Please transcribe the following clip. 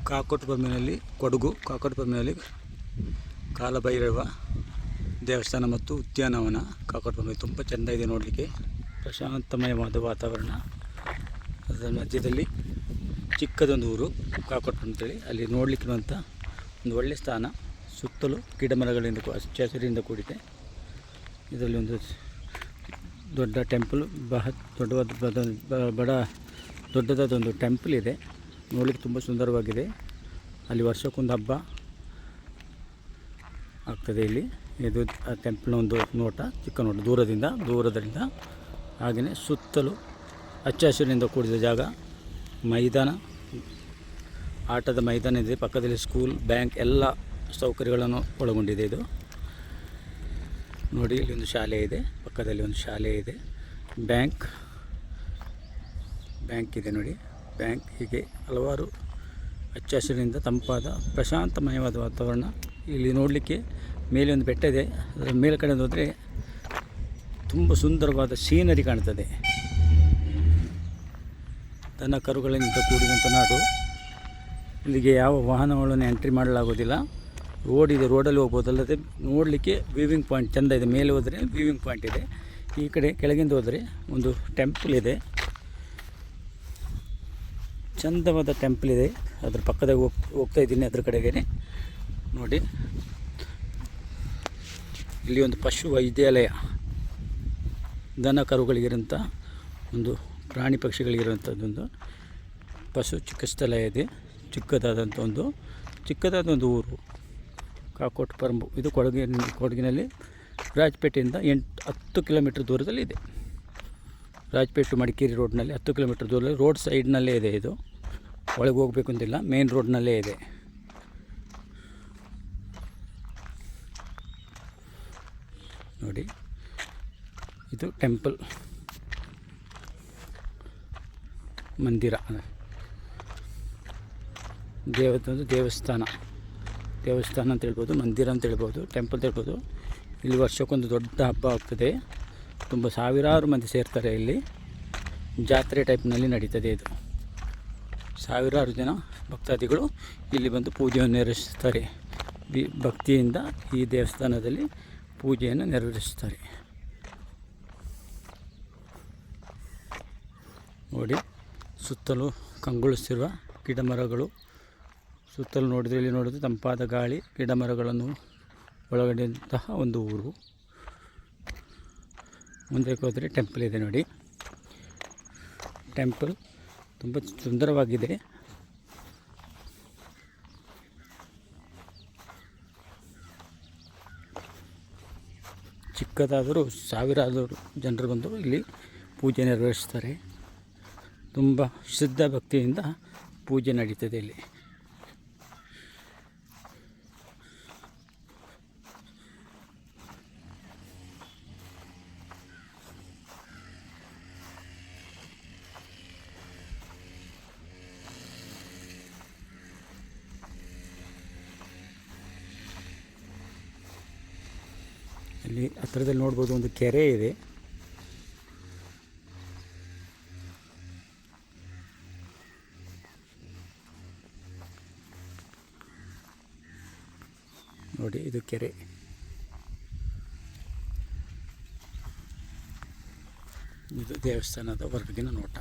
ಕಾಕೋಟುಪರ್ಮಿನಲ್ಲಿ ಕೊಡಗು ಕಾಕೋಟುಪರ್ಮಿನಲ್ಲಿ ಕಾಲಭೈರವ ದೇವಸ್ಥಾನ ಮತ್ತು ಉದ್ಯಾನವನ. ಕಾಕೋಟುಪರ್ಮಿ ತುಂಬ ಚೆಂದ ಇದೆ ನೋಡಲಿಕ್ಕೆ, ಪ್ರಶಾಂತಮಯವಾದ ವಾತಾವರಣ. ಅದರ ಮಧ್ಯದಲ್ಲಿ ಚಿಕ್ಕದೊಂದು ಊರು ಕಾಕೋಟುಪರ್ಮಿ ಅಂತೇಳಿ, ಅಲ್ಲಿ ನೋಡಲಿಕ್ಕಿರುವಂಥ ಒಂದು ಒಳ್ಳೆಯ ಸ್ಥಾನ. ಸುತ್ತಲೂ ಗಿಡ ಮರಗಳಿಂದ ಹಚ್ಚ ಹಸಿರಿಂದ ಕೂಡಿದೆ. ಇದರಲ್ಲಿ ಒಂದು ದೊಡ್ಡ ಟೆಂಪಲ್, ದೊಡ್ಡದಾದ ಒಂದು ಟೆಂಪಲ್ ಇದೆ. ನೋಡಲಿಕ್ಕೆ ತುಂಬ ಸುಂದರವಾಗಿದೆ. ಅಲ್ಲಿ ವರ್ಷಕ್ಕೊಂದು ಹಬ್ಬ ಆಗ್ತದೆ. ಇಲ್ಲಿ ಇದು ಆ ಟೆಂಪಲ್ನ ಒಂದು ನೋಟ, ಚಿಕ್ಕ ನೋಟ, ದೂರದಿಂದ. ಹಾಗೆಯೇ ಸುತ್ತಲೂ ಹಚ್ಚ ಹಸಿರಿನಿಂದ ಕೂಡಿದ ಜಾಗ, ಮೈದಾನ, ಆಟದ ಮೈದಾನ ಇದೆ. ಪಕ್ಕದಲ್ಲಿ ಸ್ಕೂಲ್, ಬ್ಯಾಂಕ್ ಎಲ್ಲ ಸೌಕರ್ಯಗಳನ್ನು ಒಳಗೊಂಡಿದೆ ಇದು. ನೋಡಿ, ಇಲ್ಲಿ ಒಂದು ಶಾಲೆ ಇದೆ, ಪಕ್ಕದಲ್ಲಿ ಒಂದು ಶಾಲೆ ಇದೆ, ಬ್ಯಾಂಕ್ ಇದೆ ನೋಡಿ, ಬ್ಯಾಂಕ್. ಹೀಗೆ ಹಲವಾರು ಹಚ್ಚ ಹಸಿರಿನಿಂದ ತಂಪಾದ ಪ್ರಶಾಂತಮಯವಾದ ವಾತಾವರಣ. ಇಲ್ಲಿ ನೋಡಲಿಕ್ಕೆ ಮೇಲೆ ಒಂದು ಬೆಟ್ಟ ಇದೆ, ಅದರ ಮೇಲ್ಗಡೆ ಹೋದರೆ ತುಂಬ ಸುಂದರವಾದ ಸೀನರಿ ಕಾಣ್ತದೆ. ದನ ಕರುಗಳಿಂದ ಕೂಡಿದಂಥ ನಾಡು. ಇಲ್ಲಿಗೆ ಯಾವ ವಾಹನಗಳನ್ನು ಎಂಟ್ರಿ ಮಾಡಲಾಗೋದಿಲ್ಲ. ರೋಡ್ ಇದೆ, ರೋಡಲ್ಲಿ ಹೋಗ್ಬೋದಲ್ಲದೆ ನೋಡಲಿಕ್ಕೆ ವ್ಯೂವಿಂಗ್ ಪಾಯಿಂಟ್ ಚೆಂದ ಇದೆ. ಮೇಲೆ ಹೋದರೆ ವ್ಯೂವಿಂಗ್ ಪಾಯಿಂಟ್ ಇದೆ. ಈ ಕಡೆ ಕೆಳಗಿಂದ ಹೋದರೆ ಒಂದು ಟೆಂಪಲ್ ಇದೆ, ಚಂದವಾದ ಟೆಂಪಲ್ ಇದೆ. ಅದ್ರ ಪಕ್ಕದಾಗ ಹೋಗ್ತಾ ಇದ್ದೀನಿ, ಅದ್ರ ಕಡೆಗೆ ನೋಡಿ. ಇಲ್ಲಿ ಒಂದು ಪಶು ವೈದ್ಯಾಲಯ, ದನ ಕರುಗಳಿಗಿರೋಂಥ ಒಂದು ಪ್ರಾಣಿ ಪಕ್ಷಿಗಳಿಗಿರುವಂಥದ್ದೊಂದು ಪಶು ಚಿಕಿತ್ಸಾಲಯ ಇದೆ. ಚಿಕ್ಕದಾದ ಒಂದು ಊರು ಕಾಕೋಟುಪರ್ಮು. ಇದು ಕೊಡಗಿನಲ್ಲಿ ರಾಜಪೇಟೆಯಿಂದ 10 ಕಿಲೋಮೀಟ್ರ್ ದೂರದಲ್ಲಿ ಇದೆ. ರಾಜಪೇಟೆ ಮಡಿಕೇರಿ ರೋಡ್ನಲ್ಲಿ 10 ಕಿಲೋಮೀಟ್ರ್ ದೂರದಲ್ಲಿ, ರೋಡ್ ಸೈಡ್ನಲ್ಲೇ ಇದೆ. ಇದು ಒಳಗೆ ಹೋಗಬೇಕು ಅಂತಿಲ್ಲ, ಮೇನ್ ರೋಡ್ನಲ್ಲೇ ಇದೆ. ನೋಡಿ, ಇದು ಟೆಂಪಲ್, ಮಂದಿರ, ದೇವಸ್ಥಾನ ಅಂತ ಹೇಳ್ಬೋದು, ಮಂದಿರ ಅಂತ ಹೇಳ್ಬೋದು, ಟೆಂಪಲ್ ಅಂತ ಹೇಳ್ಬೋದು. ಇಲ್ಲಿ ವರ್ಷಕ್ಕೊಂದು ದೊಡ್ಡ ಹಬ್ಬ ಆಗ್ತದೆ. ತುಂಬ ಸಾವಿರಾರು ಮಂದಿ ಸೇರ್ತಾರೆ. ಇಲ್ಲಿ ಜಾತ್ರೆ ಟೈಪ್ನಲ್ಲಿ ನಡೀತದೆ ಇದು. ಸಾವಿರಾರು ಜನ ಭಕ್ತಾದಿಗಳು ಇಲ್ಲಿ ಬಂದು ಪೂಜೆಯನ್ನು ನೆರವೇರಿಸ್ತಾರೆ. ಭಕ್ತಿಯಿಂದ ಈ ದೇವಸ್ಥಾನದಲ್ಲಿ ಪೂಜೆಯನ್ನು ನೆರವೇರಿಸ್ತಾರೆ. ನೋಡಿ, ಸುತ್ತಲೂ ಕಂಗೊಳಿಸಿರುವ ಗಿಡ ಮರಗಳು. ಸುತ್ತಲೂ ಇಲ್ಲಿ ತಂಪಾದ ಗಾಳಿ, ಗಿಡ ಮರಗಳನ್ನು ಒಳಗೊಂಡಂತಹ ಒಂದು ಊರು. ಮುಂದಕ್ಕೆ ಹೋದರೆ ಟೆಂಪಲ್ ಇದೆ ನೋಡಿ. ಟೆಂಪಲ್ ತುಂಬ ಸುಂದರವಾಗಿದೆ. ಚಿಕ್ಕದಾದರೂ ಸಾವಿರಾರು ಜನರು ಬಂದು ಇಲ್ಲಿ ಪೂಜೆ ನೆರವೇರಿಸ್ತಾರೆ. ತುಂಬ ಶ್ರದ್ಧಾ ಭಕ್ತಿಯಿಂದ ಪೂಜೆ ನಡೀತದೆ ಇಲ್ಲಿ. ಇಲ್ಲಿ ಹತ್ತಿರದಲ್ಲಿ ನೋಡ್ಬೋದು, ಒಂದು ಕೆರೆ ಇದೆ. ನೋಡಿ, ಇದು ಕೆರೆ. ಇದು ದೇವಸ್ಥಾನದ ಹೊರಗಿನ ನೋಟ.